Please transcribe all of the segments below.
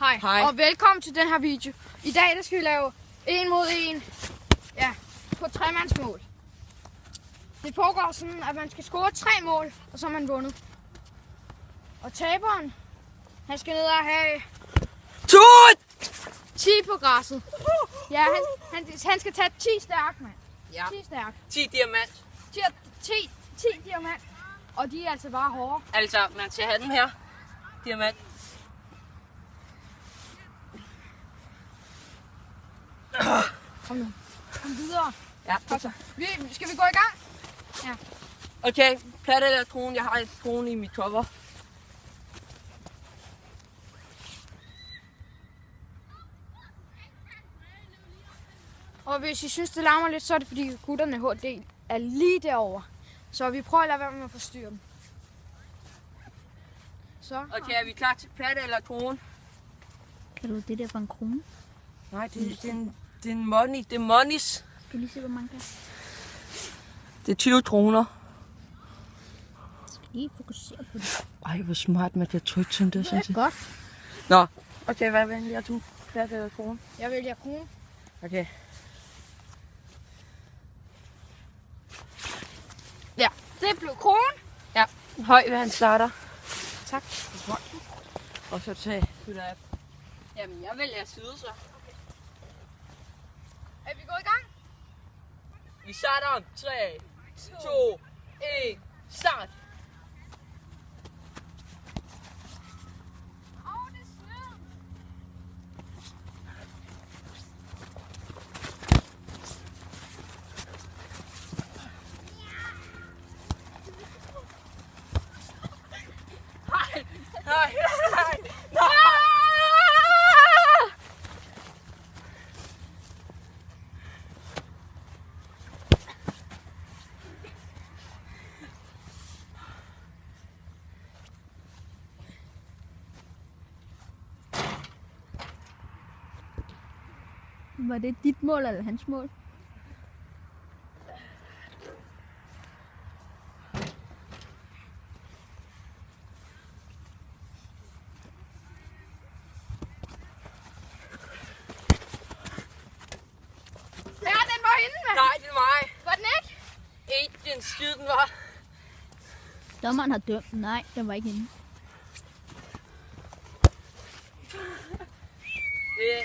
Hej, og velkommen til den her video. I dag der skal vi lave 1 mod 1 på tremandsmål. Det foregår sådan, at man skal score 3 mål, og så er man vundet. Og taberen, han skal ned og have 10 på græsset. Ja, han skal tage 10 stærk, mand. Ja. 10 stærk. 10 diamant. 10 diamant. Og de er altså bare hårde. Altså, man skal have den her. Diamant. Kom nu. Kom videre. Ja, Skal vi gå i gang? Ja. Okay, plat eller trone. Jeg har et trone i mit cover. Og hvis I synes, det larmer lidt, så er det fordi gutterne HD er lige derovre. Så vi prøver at lade være med at forstyrre dem. Så. Okay, er vi klar til plat eller trone? Kan du det der for en krone? Nej, det er en money. Det er monies. Skal du lige se, hvor mange der er? Det er 20 troner. Jeg skal lige fokusere på det. Ej, hvor smart man kan trykke sådan der. Det er godt. Nå, okay, hvad vælger du? Plat eller trone? Jeg vælger krone. Okay. Ja, det blev krone. Ja, høj hvad han starter. Tak. Og så tage fylder af. Jamen, jeg vælger side så. Er vi gået i gang? Vi starter om 3, 2, 1, start! Det er sned. Nej. Var det dit mål eller hans mål? Ja, den var inde, mand. Nej, det er mig. Var den ikke? Ikke den skid, den var. Dommeren har dømt. Nej, den var ikke inde.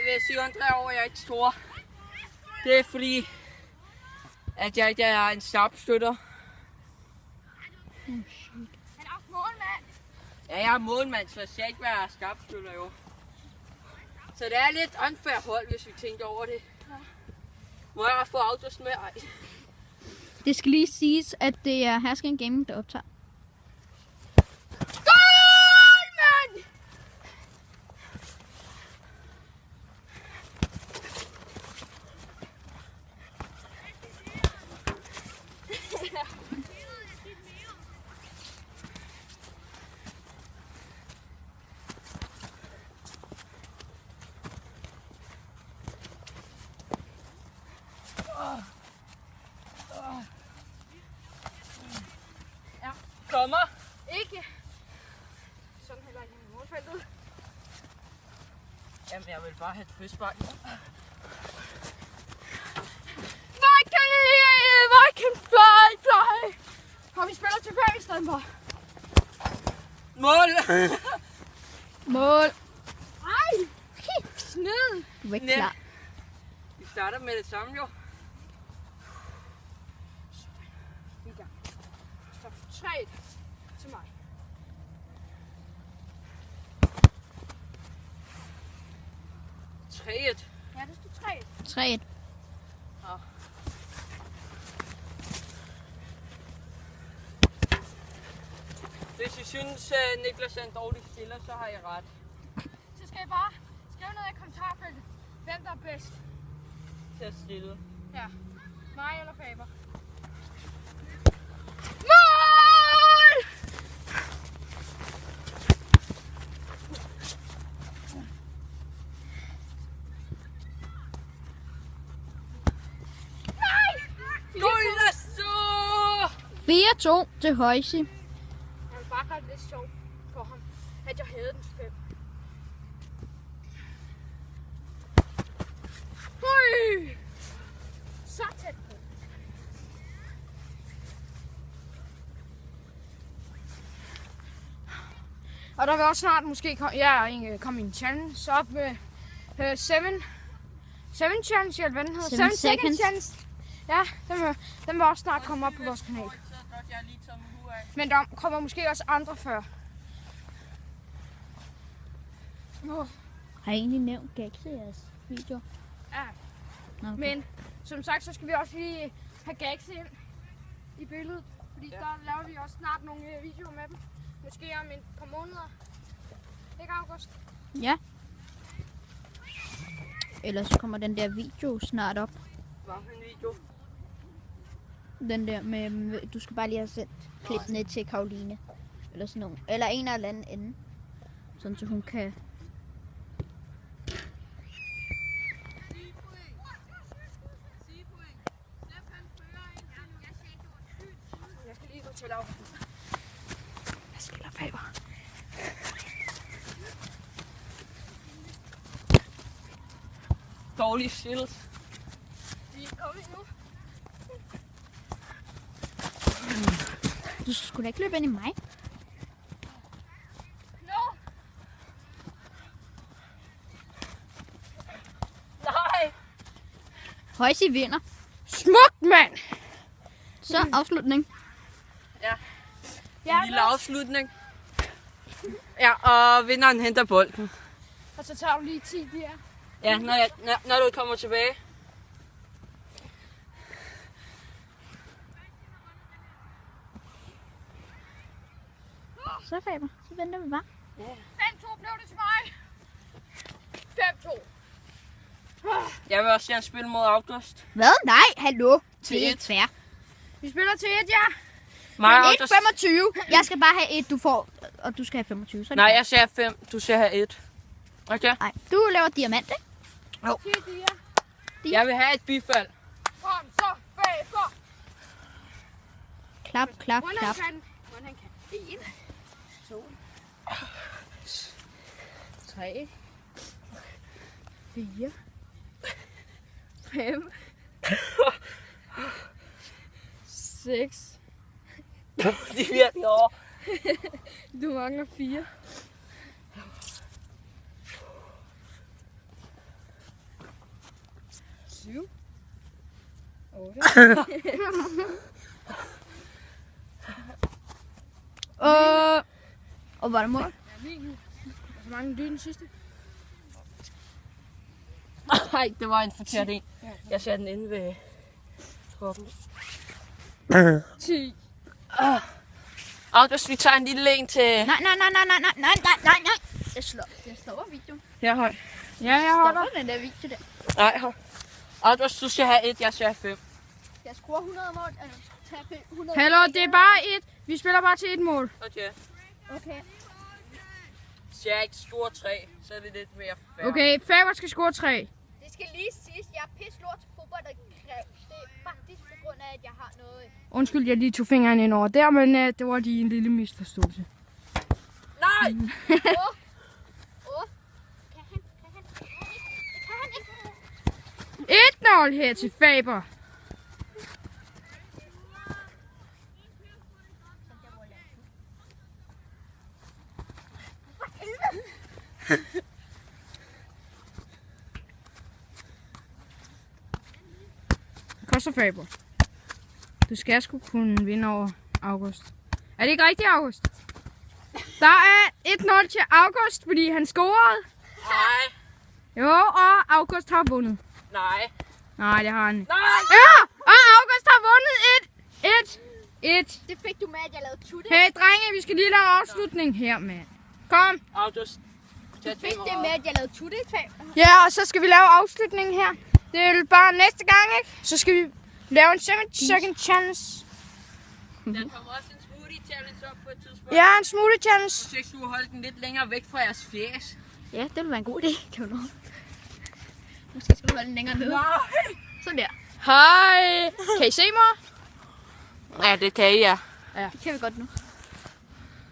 Hvis I undrer over, at jeg ikke stor. Det er fordi, at jeg ikke er en skarpskytter. Han er også målmand. Ja, jeg er målmand, så jeg skal ikke være skarpskytter jo. Så det er lidt unfair hold, hvis vi tænker over det. Må jeg få autos med? Ej. Det skal lige siges, at det er Hersken Gaming, der optager. Goal, mand! Kommer. Ikke. Sådan heller ikke i målfeltet. Jamen, jeg vil bare have et frispark. Viking fly. Og vi spiller tilbage i stedet for. Mål! Mål! Ej, sned. Du var ikke Nej. klar. Vi starter med det samme jo. Vi er i gang. Stop 3 til mig. Træet. Ja, det står 3. 3-1. Ja. Hvis I synes, at Niklas er en dårlig stiller, så har jeg ret. Så skal I bare skrive ned i kommentarfeltet, hvem der er bedst. Til at stille. Ja, mig eller Faber. Mål! Golazo! 4-2 til Højsi. Han var bare godt lidt sjov for ham, at jeg havde den 5. Ui! Så tæt på. Og der vil også snart måske komme en challenge op med 7 challenge, eller hvad den hedder? 7 second challenge. Ja, den vil også snart komme op på vores kanal. Men der kommer måske også andre før. Har I egentlig nævnt Gags i jeres video? Ja. Okay. Men som sagt, så skal vi også lige have Gags ind i billedet. Fordi der laver vi også snart nogle videoer med dem. Måske om et par måneder. Ikke, August? Ja. Ellers så kommer den der video snart op. Hvad for en video? Den der med, du skal bare lige have sendt klippene til Karoline. Eller sådan noget. Eller en eller anden ende. Sådan så hun kan... Jeg skal lige gå til lav. Jeg skiller Faber. Dårlige skills. Vi er kommet nu. Du skulle da ikke løbe ind i mig. No! Nej! Højsi vinder. Smukt, mand! Så afslutning. Ja. Ja, En lille afslutning. Ja, og vinderen henter bolden. og så tager du lige 10 der. Ja, når du kommer tilbage. Så Faber, så venter vi bare. 5-2 blev det til mig. 5-2. Jeg vil også gerne spille mod August. Hvad? Nej, hallo. Til Det er et. fair. Vi spiller til 1, ja. Mig og Men August. 1,25. Jeg skal bare have 1, du får, og du skal have 25. Så er det Nej, fair. jeg siger 5. Du siger 1. Okay? Nej, du laver diamant, ikke? 10 der. Jeg vil have et bifald. Kom så, Faber. Klap, klap, Hvordan klap. kan? Hvordan kan? 1, 2, 3, 4, 5, 6. Det er virkelig over. Du mangler 4. 7. 8. Og var der mål? Ja, min. Hvor mange er den sidste? Nej, det var en forkert en. Jeg ser den inde ved kroppen. 10. August, vi tager en lille en til... Nej. Jeg slår videoen. Her høj. Ja, jeg holder. Stopper den der video der. Nej, høj. August, du skal have 1, jeg skal have 5. Jeg skruer 100 mål, eller tager 100. Hallo, det er bare 1. Vi spiller bare til 1 mål. Okay. Okay. Hvis jeg ikke scorer 3, så er det lidt mere fair. Okay, Faber skal score 3. Det skal lige siges, jeg er pisse lort til fodbold, og det er faktisk på grund af, at jeg har noget... Undskyld, jeg lige tog fingeren ind over der, men det var lige en lille misforståelse. Nej! Kan han? Det kan han ikke. 1-0 her til Faber. Koster Faber. Du skal sgu kunne vinde over August. Er det ikke rigtigt, August? Der er 1-0 til August, fordi han scorede. Nej! Jo, og August har vundet. Nej! Nej, det har han ikke. Nej! Ja, og August har vundet 1. Det fik du med, at jeg lavede tutte. Hey, drenge, vi skal lige lave afslutning her, mand. Kom. August. Du fik det med, at jeg lavede tutte i fag. Ja, og så skal vi lave afslutningen her. Det er bare næste gang, ikke? Så skal vi lave en 7 second challenge. Der kommer også en smoothie challenge op på et tidspunkt. Ja, en smoothie challenge. Så jeg skulle holde den lidt længere væk fra jeres fjes. Ja, det ville være en god idé. Kan du noget? Måske skal du holde den længere nede. Nej! Sådan der. Hej. Kan I se mig? Ja, det kan I, ja. Det kan vi godt nu.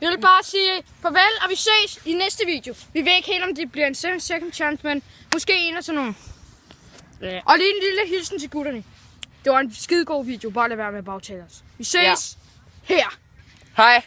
Vi vil bare sige farvel, og vi ses i næste video. Vi ved ikke helt, om det bliver en 7 second challenge, men måske en af sådan nogle. Ja. Og lige en lille hilsen til gutterne. Det var en skide god video. Bare lad være med at bagtale os. Vi ses her. Hej.